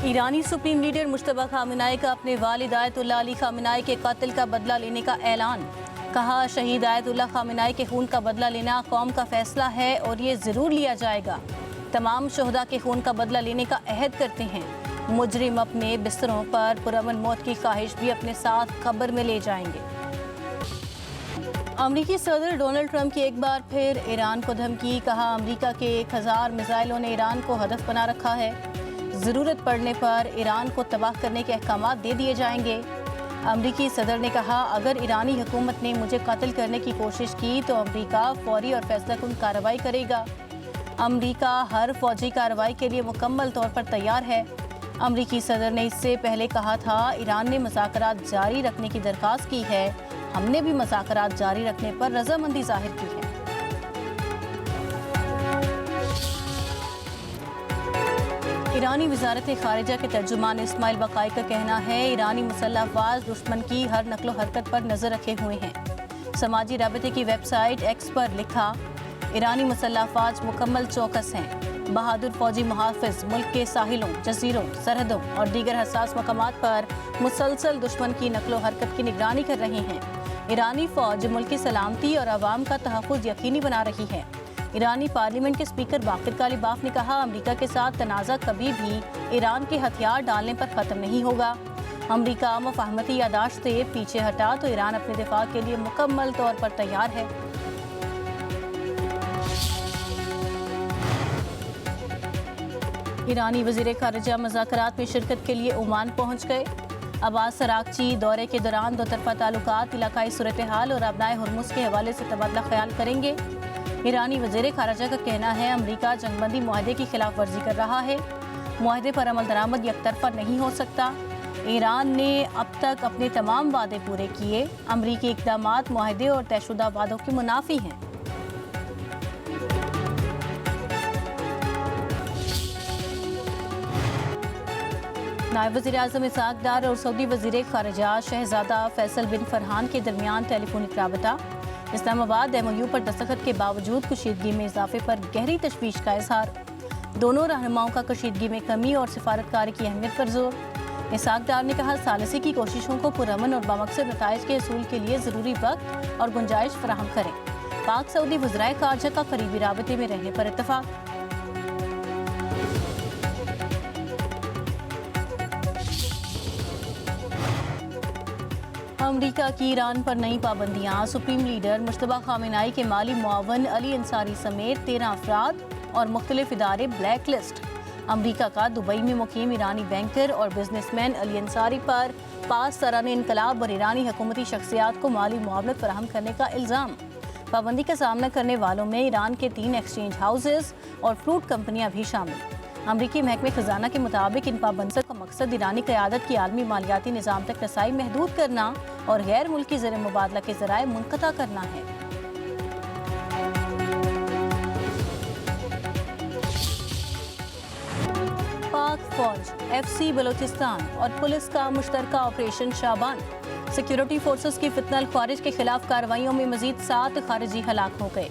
ایرانی supreme leader Mujtaba خامنہئی کا اپنے والد آیت اللہ علی خامنہئی کے قتل کا بدلہ لینے کا اعلان۔ کہا شہید آیت اللہ خامنہئی کے خون کا بدلہ لینا قوم کا فیصلہ ہے اور یہ ضرور لیا جائے گا۔ تمام شہداء کے خون کا بدلہ لینے کا عہد کرتے ہیں۔ مجرم اپنے بستروں پر پرامن موت کی خواہش بھی اپنے ساتھ قبر میں لے جائیں گے۔ امریکی صدر ڈونلڈ ٹرمپ کی ایک بار پھر ایران کو دھمکی۔ کہا امریکہ کے 1000 میزائلوں نے ایران کو ہدف بنا رکھا ہے۔ ضرورت پڑنے پر ایران کو تباہ کرنے کے احکامات دے دیے جائیں گے۔ امریکی صدر نے کہا اگر ایرانی حکومت نے مجھے قتل کرنے کی کوشش کی تو امریکہ فوری اور فیصلہ کن کارروائی کرے گا۔ امریکہ ہر فوجی کارروائی کے لیے مکمل طور پر تیار ہے۔ امریکی صدر نے اس سے پہلے کہا تھا ایران نے مذاکرات جاری رکھنے کی درخواست کی ہے، ہم نے بھی مذاکرات جاری رکھنے پر رضامندی ظاہر کی ہے۔ ایرانی وزارت خارجہ کے ترجمان اسماعیل بقائی کا کہنا ہے ایرانی مسلح افواج دشمن کی ہر نقل و حرکت پر نظر رکھے ہوئے ہیں۔ سماجی رابطے کی ویب سائٹ ایکس پر لکھا ایرانی مسلح افواج مکمل چوکس ہیں۔ بہادر فوجی محافظ ملک کے ساحلوں، جزیروں، سرحدوں اور دیگر حساس مقامات پر مسلسل دشمن کی نقل و حرکت کی نگرانی کر رہے ہیں۔ ایرانی فوج ملک کی سلامتی اور عوام کا تحفظ یقینی بنا رہی ہے۔ ایرانی پارلیمنٹ کے اسپیکر باقر کالیباف نے کہا امریکہ کے ساتھ تنازع کبھی بھی ایران کے ہتھیار ڈالنے پر ختم نہیں ہوگا۔ امریکہ مفاہمتی یادداشت سے پیچھے ہٹا تو ایران اپنے دفاع کے لیے مکمل طور پر تیار ہے۔ ایرانی وزیر خارجہ مذاکرات میں شرکت کے لیے عمان پہنچ گئے۔ عباس سراغچی دورے کے دوران دو طرفہ تعلقات، علاقائی صورتحال اور آبنائے ہرمز کے حوالے سے تبادلہ خیال کریں گے۔ ایرانی وزیر خارجہ کا کہنا ہے امریکہ جنگ بندی معاہدے کی خلاف ورزی کر رہا ہے۔ معاہدے پر عمل درآمد یک طرفہ نہیں ہو سکتا۔ ایران نے اب تک اپنے تمام وعدے پورے کیے۔ امریکی اقدامات معاہدے اور طے شدہ وعدوں کے منافی ہیں۔ نائب وزیر اعظم اسحاق ڈار اور سعودی وزیر خارجہ شہزادہ فیصل بن فرحان کے درمیان ٹیلی فونک رابطہ۔ اسلام آباد ایم او یو پر دستخط کے باوجود کشیدگی میں اضافے پر گہری تشویش کا اظہار۔ دونوں رہنماؤں کا کشیدگی میں کمی اور سفارتکاری کی اہمیت پر زور۔ اسحاق ڈار نے کہا ثالثی کی کوششوں کو پرامن اور بامقصد نتائج کے حصول کے لیے ضروری وقت اور گنجائش فراہم کریں۔ پاک سعودی وزرائے خارجہ کا قریبی رابطے میں رہنے پر اتفاق۔ امریکہ کی ایران پر نئی پابندیاں، سپریم لیڈر مجتبی خامنہئی کے مالی معاون علی انصاری سمیت 13 افراد اور مختلف ادارے بلیک لسٹ۔ امریکہ کا دبئی میں مقیم ایرانی بینکر اور بزنس مین علی انصاری پر پاس سران انقلاب اور ایرانی حکومتی شخصیات کو مالی معاونت فراہم کرنے کا الزام۔ پابندی کا سامنا کرنے والوں میں ایران کے 3 ایکسچینج ہاؤسز اور فروٹ کمپنیاں بھی شامل۔ امریکی محکمہ خزانہ کے مطابق ان پابندیوں کا مقصد ایرانی قیادت کی عالمی مالیاتی نظام تک رسائی محدود کرنا اور غیر ملکی زر مبادلہ کے ذرائع منقطع کرنا ہے۔ پاک فوج، ایف سی بلوچستان اور پولیس کا مشترکہ آپریشن شابان۔ سیکیورٹی فورسز کی فتنہ الخوارج کے خلاف کارروائیوں میں مزید 7 خارجی ہلاک ہو گئے۔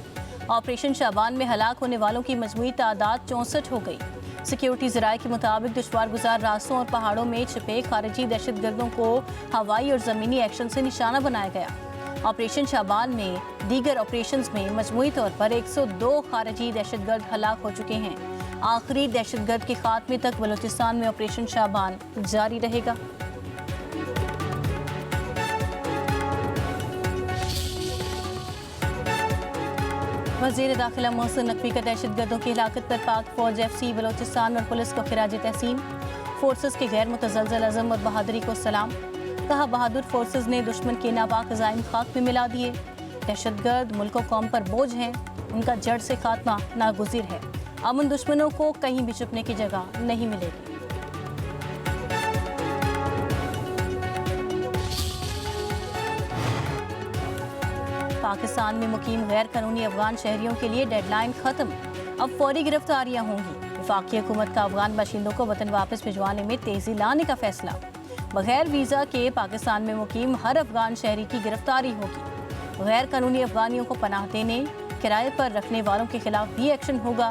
آپریشن شابان میں ہلاک ہونے والوں کی مجموعی تعداد 64 ہو گئی۔ سیکیورٹی ذرائع کے مطابق دشوار گزار راستوں اور پہاڑوں میں چھپے خارجی دہشت گردوں کو ہوائی اور زمینی ایکشن سے نشانہ بنایا گیا۔ آپریشن شابان میں دیگر آپریشنز میں مجموعی طور پر 102 خارجی دہشت گرد ہلاک ہو چکے ہیں۔ آخری دہشت گرد کے خاتمے تک بلوچستان میں آپریشن شابان جاری رہے گا۔ وزیر داخلہ محسن نقوی کا دہشت گردوں کی ہلاکت پر پاک فوج، ایف سی بلوچستان اور پولیس کو خراج تحسین۔ فورسز کے غیر متزلزل عزم اور بہادری کو سلام۔ کہا بہادر فورسز نے دشمن کے ناپاک عزائم خاک میں ملا دیے۔ دہشت گرد ملک و قوم پر بوجھ ہیں، ان کا جڑ سے خاتمہ ناگزیر ہے۔ امن دشمنوں کو کہیں بھی چھپنے کی جگہ نہیں ملے گی۔ پاکستان میں مقیم غیر قانونی افغان شہریوں کے لیے ڈیڈ لائن ختم۔ اب فوری گرفتاریاں ہوں گی۔ وفاقی حکومت کا افغان باشندوں کو وطن واپس بھجوانے میں تیزی لانے کا فیصلہ۔ بغیر ویزا کے پاکستان میں مقیم ہر افغان شہری کی گرفتاری ہوگی۔ غیر قانونی افغانیوں کو پناہ دینے، کرائے پر رکھنے والوں کے خلاف بھی ایکشن ہوگا۔